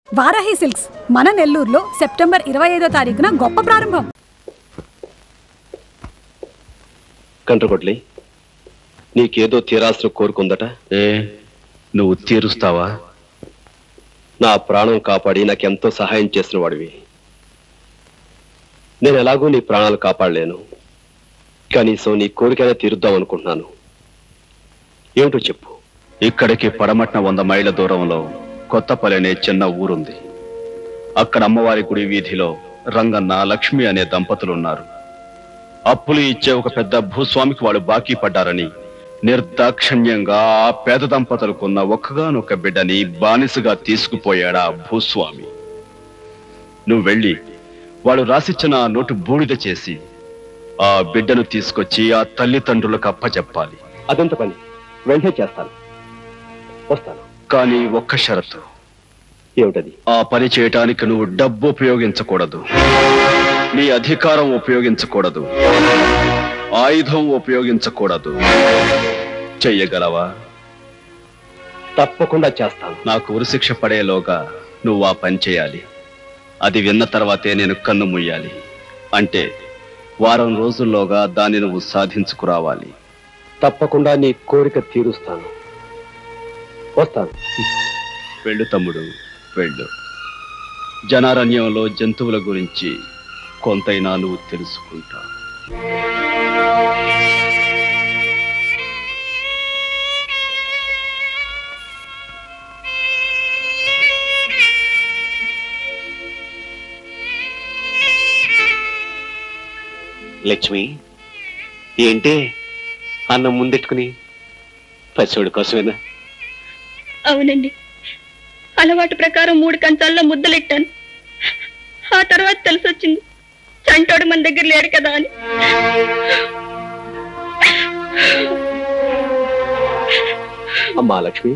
Varahi silks మన నెల్లూరులో September 25వ తారీఖున గొప్ప ప్రారంభం. కంట్రకొట్లి, నీకేదో తీరాల్సిన కోరుకుందట. నువ్వు తీరుస్తావా? నా ప్రాణం కాపాడి నాకెంతో సహాయం చేసిన వాడివి. నేను ఎలాగూ నీ ప్రాణాలు కాపాడలేను, కనీసం నీ కోరికైనా తీరుద్దాం అనుకుంటున్నాను. ఏమిటో చెప్పు. ఇక్కడికి పడమట్న 100 మైళ్ళ దూరంలో కొత్తపల్లి అనే చిన్న ఊరుంది. అక్కడ అమ్మవారి గుడి వీధిలో రంగన్న, లక్ష్మి అనే దంపతులున్నారు. అప్పులు ఇచ్చే ఒక పెద్ద భూస్వామికి వాళ్ళు బాకీ పడ్డారని నిర్దాక్షిణ్యంగా ఆ పేద దంపతులకున్న ఒక్కగానొక్క బిడ్డని బానిసగా తీసుకుపోయాడా భూస్వామి. నువ్వు వెళ్ళి వాళ్ళు రాసిచ్చిన నోటు బూడిద చేసి ఆ బిడ్డను తీసుకొచ్చి ఆ తల్లిదండ్రులకు అప్పచెప్పాలి. అదంత పని వెంటనే చేస్తాను, వస్తాను. కానీ ఒక్క షరతు. ఏమిటది? ఆ పని చేయటానికి నువ్వు డబ్బు ఉపయోగించకూడదు, నీ అధికారం ఉపయోగించకూడదు, ఆయుధం ఉపయోగించకూడదు. చెయ్యగలవా? తప్పకుండా చేస్తాను. నాకు ఉరిశిక్ష పడేలోగా నువ్వు ఆ పని చేయాలి. అది విన్న తర్వాతే నేను కన్ను ముయ్యాలి. అంటే వారం రోజుల్లోగా దాన్ని నువ్వు సాధించుకురావాలి. తప్పకుండా నీ కోరిక తీరుస్తాను, వస్తాను. వెళ్ళు తమ్ముడు, వెళ్ళు. జనారణ్యంలో జంతువుల గురించి కొంతైనా నువ్వు తెలుసుకుంటావు. లక్ష్మి, ఏంటే అన్నం ముందెట్టుకుని? పసివాడి కోసమేనా? అవునండి, అలవాటు ప్రకారం 3 కంచాల్లో ముద్దలెట్టాను. ఆ తర్వాత తెలిసొచ్చింది చంటోడు మన దగ్గర లేడు కదా అని. అమ్మా లక్ష్మి.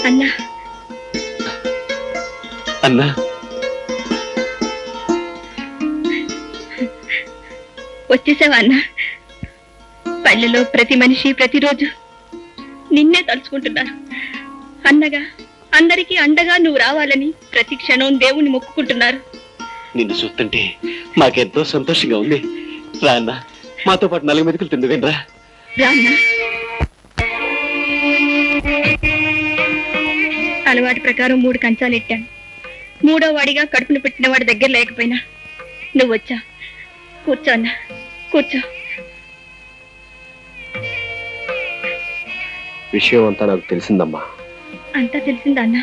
అన్నా అన్నా, వచ్చేసావా అన్నా? పల్లెలో ప్రతి మనిషి ప్రతిరోజు నిన్నే తలుచుకుంటున్నారు. అన్నగా అందరికీ అండగా నువ్వు రావాలని ప్రతి క్షణం దేవుణ్ణి మొక్కుకుంటున్నారు. నిన్ను చూస్తుంటే మాకెంతో సంతోషంగా ఉంది. రా అన్న, మాతో పాటు 4 మెతుకులు తిందువేనరా. రా అన్నా. అలవాటు ప్రకారం 3 కంచాలు ఎట్టాను. 3వ వాడిగా కడుపును పెట్టిన వాడి దగ్గర లేకపోయినా నువ్వు వచ్చా. కూర్చో అన్నా, కూర్చో. విషయం అంతా నాకు తెలిసిందమ్మా. అంతా తెలిసిందా అన్నా?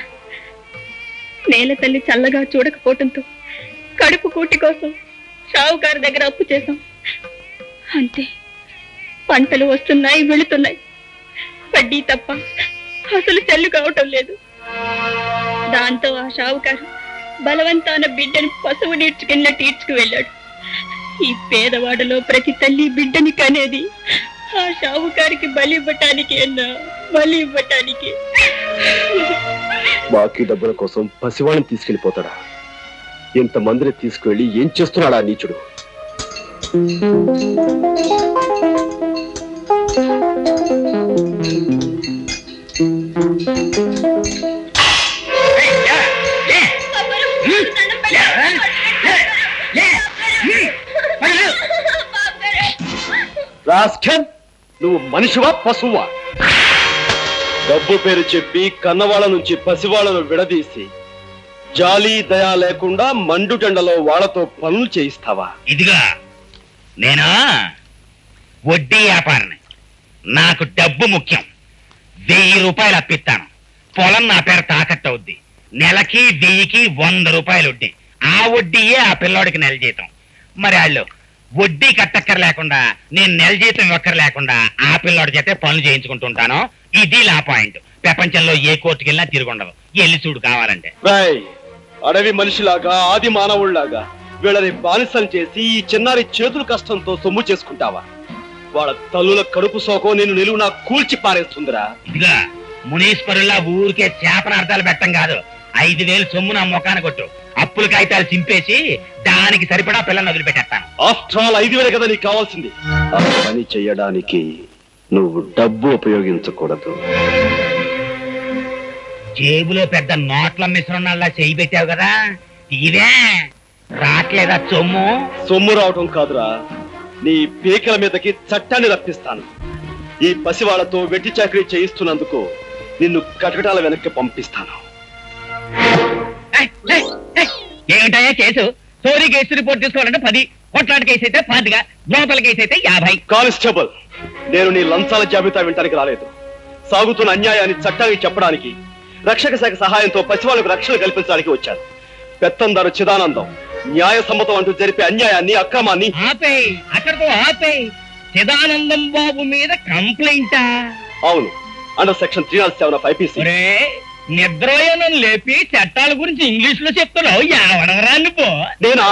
నేల తల్లి చల్లగా చూడకపోవటంతో కడుపు కూటి కోసం షావుకారు దగ్గర అప్పు చేశాం. అంతే, పంటలు వస్తున్నాయి, వెళుతున్నాయి, వడ్డీ తప్ప అసలు చెల్లు కావటం లేదు. దాంతో ఆ షావుకారు బలవంతాన బిడ్డని పశువు నీడ్చుకెళ్ళినట్టు ఈడ్చుకు వెళ్ళాడు. ఈ పేదవాడలో ప్రతి తల్లి బిడ్డని కనేది ఆ షావుకారికి బలి ఇవ్వటానికి అన్నా, బలి ఇవ్వటానికి. బాకీ డబ్బుల కోసం పసివాణ్ణి తీసుకెళ్లిపోతాడా? ఇంతమందిని తీసుకువెళ్ళి ఏం చేస్తున్నాడా నీచుడు? రాస్కెల్, నువ్వు మనిషివా పశువా? డబ్బు పేరు చెప్పి కన్నవాళ్ళ నుంచి పసివాళ్లను విడదీసి జాలి దయా లేకుండా మండుటెండలో వాళ్లతో పనులు చేయిస్తావా? ఇదిగా నేను వడ్డీ వ్యాపారిని. నాకు డబ్బు ముఖ్యం. 1000 రూపాయలు అప్పిస్తాను. పొలం నా పేరు తాకట్టు అవుద్ది. నెలకి 1000కి 100 రూపాయలు వడ్డీ. ఆ వడ్డీయే ఆ పిల్లోడికి నెల జీతం. మరి వాళ్ళు వడ్డీ కట్టక్కర లేకుండా, నేను నెల జీతం ఇవ్వక్కర లేకుండా ఆ పిల్లోడి చేతే పనులు చేయించుకుంటుంటాను. ఇది నా పాయింట్. ప్రపంచంలో ఏ కోర్టుకి వెళ్ళినా తిరుగుండదు. ఎల్లి చూడు కావాలంటే. అడవి మనిషిలాగా, ఆది మానవుళ్లాగా వీళ్ళని బానిసలు చేసి ఈ చిన్నారి చేతుల కష్టంతో సొమ్ము చేసుకుంటావా? వాళ్ళ తల్లుల కడుపు సోకం నేను నిలువునా కూల్చి పారేస్తుందిరా. ఇదిగా మునీశ్వరుల్లా ఊరికే శాపనార్థాలు పెట్టం కాదు. 5000 సొమ్ము నా మొఖాన కొట్టు. అప్పుల కాగితాలు చింపేసి దానికి సరిపడా పిల్లల్ని వదిలిపెట్టేస్తాను. ఆఫ్టర్ ఆల్ 5000 కదా నీకు కావాల్సింది. ఆ పని చెయ్యడానికి నువ్వు డబ్బు ఉపయోగించకూడదు, జేబులో పెద్ద నోట్ల మిశ్రణాల్లా చేయి పెట్టావు కదా, ఇదే రాట్లేదా సొమ్ము? సొమ్ము రావటం కాదురా, నీ పీకల మీదకి చట్టాన్ని రప్పిస్తాను. ఈ పసివాళ్లతో వెట్టి చాకరీ చేయిస్తున్నందుకు నిన్ను కటకటాల వెనక్కి పంపిస్తాను. ఏమిటయ్యా కేసు? చోరీ కేసు రిపోర్ట్ తీసుకోవాలంటే 10, కొట్లాట కేసు అయితే 10, లోపల కేసు అయితే 50. కానిస్టేబుల్, నేను నీ లంచాల జాబితా వినటానికి రాలేదు. సాగుతున్న అన్యాయాన్ని చట్టానికి చెప్పడానికి, రక్షక శాఖ సహాయంతో పసివాళ్లకు రక్షణ కల్పించడానికి వచ్చాను. పెత్తందారు చిదానందం న్యాయ సమ్మతం అంటూ జరిపే అన్యాయాన్ని, అక్రమాన్ని ఆపేయ్, అక్కడితో ఆపేయ్. చిదానందం బాబు మీద కంప్లైంటా? అవును, అండర్ సెక్షన్ 307 of IPC. నిద్రయోనం లేపి చట్టాల గురించి ఇంగ్లీష్ లో చెప్తున్నావు, ఎవడరా నువ్వు? నేనా?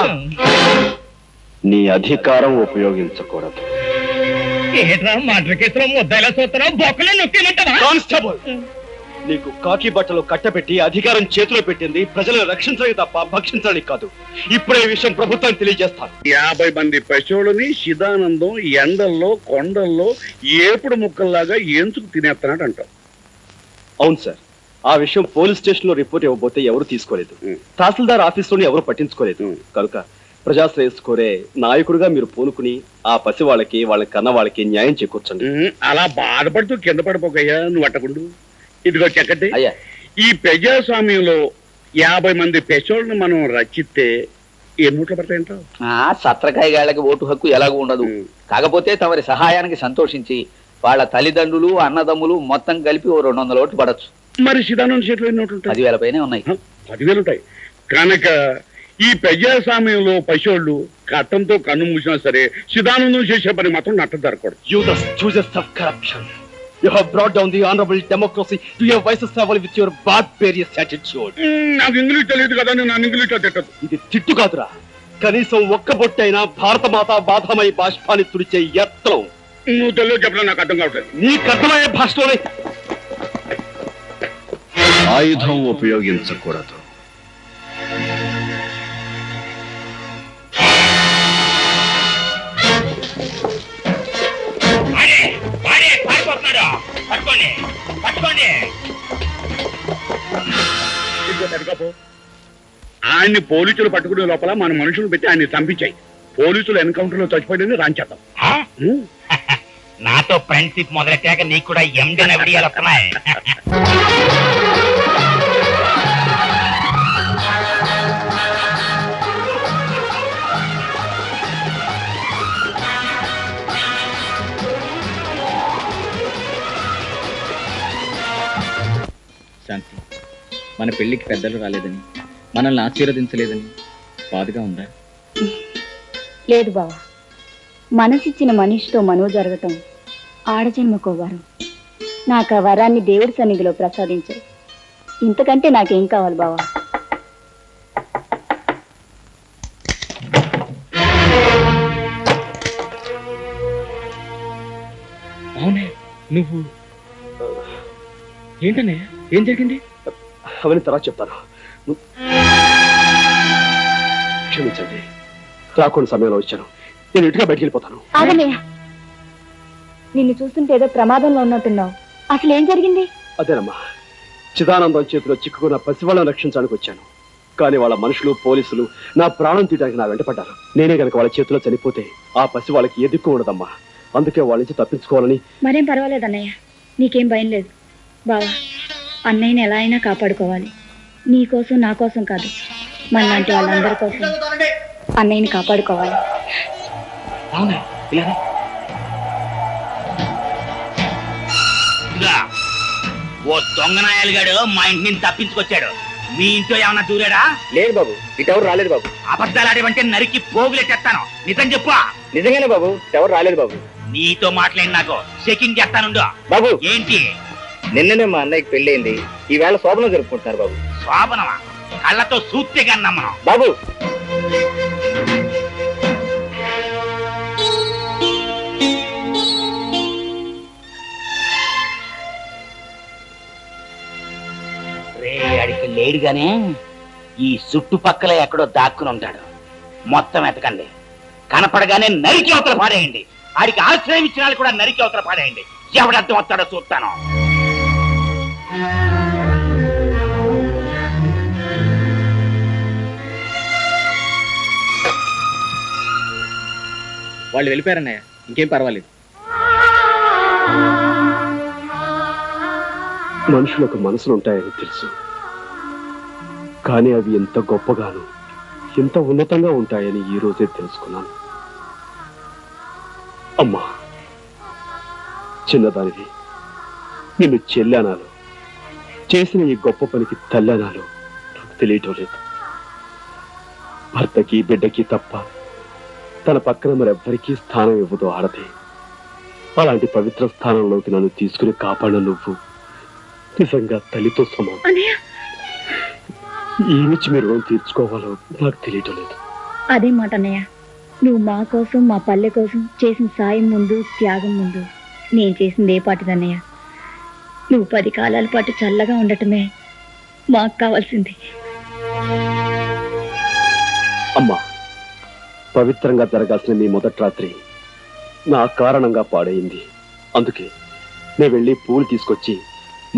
నీ అధికారం ఉపయోగించకూడదు. ఏట్రా మర్డర్ కేసులో ముద్దాయిలా చూస్తున్నావు, బొక్కలో నొక్కిమంటావా? కానిస్టేబుల్, నీకు కాకి బట్టలు కట్టబెట్టి అధికారం చేతిలో పెట్టింది ప్రజలను రక్షించడానికి తప్ప భక్షించడానికి కాదు. ఇప్పుడే ఈ విషయం ప్రభుత్వానికి తెలియజేస్తాను. 50 మంది పశువులని శిదానందం ఎండల్లో కొండల్లో ఏపుడు ముక్కల్లాగా ఎంచుకు తినేస్తున్నాడు అంటావు. అవును సార్, ఆ విషయం పోలీస్ స్టేషన్ లో రిపోర్ట్ ఇవ్వబోతే ఎవరు తీసుకోలేదు, తహసీల్దార్ ఆఫీసులోని ఎవరు పట్టించుకోలేదు. కనుక ప్రజాశ్రేయస్ కోరే నాయకుడిగా మీరు పూనుకుని ఆ పసి వాళ్ళకి, వాళ్ళ కన్న వాళ్ళకి న్యాయం చేకూర్చండి. అలా బాధపడుతూ కింద పడిపోకయ్యా, నువ్వు అట్టకుండు. ఇదిగో చెక్కటి, అయ్యా, ఈ ప్రజాస్వామ్యంలో 50 మంది పెసోళ్ళని మనం రచిస్తే ఎన్ని నోట్లు పడతాయంటావు? సత్రకాయగాళ్ళకి ఓటు హక్కు ఎలాగూ ఉండదు. కాకపోతే తమరి సహాయానికి సంతోషించి వాళ్ళ తల్లిదండ్రులు, అన్నదమ్ములు మొత్తం కలిపి 200 ఓట్లు పడచ్చు. మరి శిదానంద చేతిలో ఎన్ని నోట్లు ఉంటాయి? 10,000 పైనే ఉన్నాయి. 10,000 ఉంటాయి. కనుక ఈ ప్రజాస్వామ్యంలో పశువులు కట్టంతో కన్ను మూసినా సరే శిదానందం చేసే పని మాత్రం నట్ట జరగకూడదు. You the stooges of corruption. You have brought down the honorable democracy to your vices level with your barbarous attitude. నాకు ఇంగ్లీష్ తెలియదు కదా, నేను ఇంగ్లీష్ లో తిట్టదు. ఇది తిట్టు కాదురా, కనీసం ఒక్క బొట్టైనా భారత మాత బాధమై బాష్పాన్ని తుడిచే యత్నం. నువ్వు తెలుగు చెప్పడం నాకు అర్థం కావట్లేదు. నీకు అర్థమయ్యే భాషలోనే. ఆయుధం ఉపయోగించకూడదు. ఆయన్ని పోలీసులు పట్టుకునే లోపల మన మనుషులు పెట్టి ఆయన్ని చంపించాయి. పోలీసులు ఎన్కౌంటర్ లో చచ్చిపోయిందని రాంచేద్దాం. నాతో ఫ్రెండ్షిప్ మొదలెట్టాక నీకు కూడా ఎండన విడియాలు వస్తున్నాయి. శాంతి, మన పెళ్లికి పెద్దలు రాలేదని, మనల్ని ఆశీర్వదించలేదని బాధగా ఉందా? లేదు బావా, మనసిచ్చిన మనిషితో మనో జరగటం ఆడజన్మకో వరం. నాకు ఆ వరాన్ని దేవుడి సన్నిధిలో ప్రసాదించాయి. ఇంతకంటే నాకేం కావాలి బావా? అవునే, నువ్వు ఏంటనే, ఏం జరిగింది? అవన్నీ తర్వాత చెప్తాను. క్షమించండి, రాకుండా సమయంలో వచ్చాను. నేను ఇంటిగా బయటికి వెళ్ళిపోతాను. ఆగనయ్య, నిన్ను చూస్తుంటే ఏదో ప్రమాదంలో ఉన్నట్టున్నావు. అసలు ఏం జరిగింది? అదేనమ్మా, చిదానందం చేతిలో చిక్కుకున్న పసివాళ్ళను రక్షించడానికి వచ్చాను. కానీ వాళ్ళ మనుషులు, పోలీసులు నా ప్రాణం తీయడానికి నా వెంటపడ్డారు. నేనే కనుక వాళ్ళ చేతిలో చనిపోతే ఆ పసి వాళ్ళకి ఏ దిక్కు ఉండదమ్మా. అందుకే వాళ్ళ నుంచి తప్పించుకోవాలని. మరేం పర్వాలేదు అన్నయ్య, నీకేం భయం లేదు. బావా, అన్నయ్యని ఎలా అయినా కాపాడుకోవాలి. నీ కోసం, నా కోసం కాదు, మనలాంటి వాళ్ళందరి కోసం అన్నయ్యని కాపాడుకోవాలి. అవునా? ఓ దొంగనాయాలుగాడు మా ఇంటి నుంచి తప్పించుకొచ్చాడు. మీ ఇంట్లో ఏమన్నా దూరాడా? లేదు బాబు, ఇటెవరు రాలేదు బాబు. అబద్ధాలు ఆడేవంటే నరికి పోగులెట్టేస్తాను. నిజం చెప్పు. నిజంగానే బాబు, ఎవరు రాలేదు బాబు. నీతో మాట్లాడి నాకు చెకింగ్ చేస్తానుండు. బాబు, ఏంటి? నిన్ననే మా అన్నయ్యకి పెళ్ళయింది. ఈవేళ శోభనం జరుపుకుంటున్నారు బాబు. శోభనమా? కళ్ళతో సూత్తే కన్నా మనం. బాబు, రే, అడికి లేడుగానే ఈ చుట్టుపక్కల ఎక్కడో దాక్కుని ఉంటాడు. మొత్తం ఎతకండి. కనపడగానే నరికి అవతల పాడేయండి. ఆడికి ఆశ్రయం ఇచ్చిన వాళ్ళు కూడా నరికి అవతల పాడేయండి. ఎవడర్థం వస్తాడో చూస్తాను. వాళ్ళు వెళ్ళిపోయారన్నయ్య, ఇంకేం పర్వాలేదు. మనుషులకు మనసులు ఉంటాయని తెలుసు, కానీ అవి ఎంత గొప్పగాను ఎంత ఉన్నతంగా ఉంటాయని ఈ రోజే తెలుసుకున్నాను. అమ్మా, చిన్నదానివి, నిన్ను చెల్లెనాలో చేసిన ఈ గొప్ప పనికి తల్లనాలో నాకు తెలియటం లేదు. భర్తకి బిడ్డకి తప్ప తన పక్కన మరెవ్వరికీ స్థానం ఇవ్వదు ఆడదే. అలాంటి పవిత్ర స్థానంలోకి నన్ను తీసుకుని కాపాడిన నువ్వు నిజంగా తల్లితో సమానం. ఏమిచ్చి మీరు రుణం తీర్చుకోవాలో నాకు తెలియటం లేదు. అదే మాట అన్నయ్య, నువ్వు మా కోసం మా పల్లె కోసం చేసిన సాయం ముందు త్యాగం ముందు నేను చేసింది ఏ పాటిదన్నయ్య. నువ్వు 10 కాలాల పాటు చల్లగా ఉండటమే మాకు కావాల్సింది. అమ్మా, పవిత్రంగా జరగాల్సిన మీ మొదటి రాత్రి నా కారణంగా పాడైంది. అందుకే నేను వెళ్ళి పూలు తీసుకొచ్చి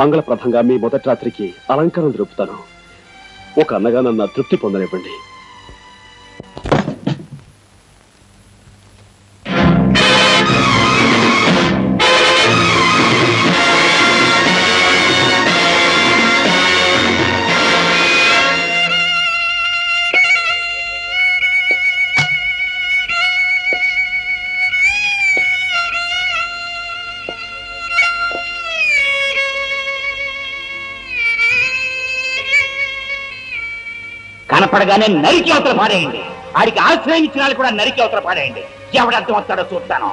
మంగళప్రదంగా మీ మొదటి రాత్రికి అలంకారం జరుపుతాను. ఒక అన్నగా నన్ను తృప్తి పొందనివ్వండి. కనపడగానే నరికి అవతల పాడేయండి. ఆడికి ఆశ్రయం ఇచ్చిన వాళ్ళు కూడా నరికి అవతల పాడేయండి. ఎవడర్థం వస్తాడో చూస్తాను.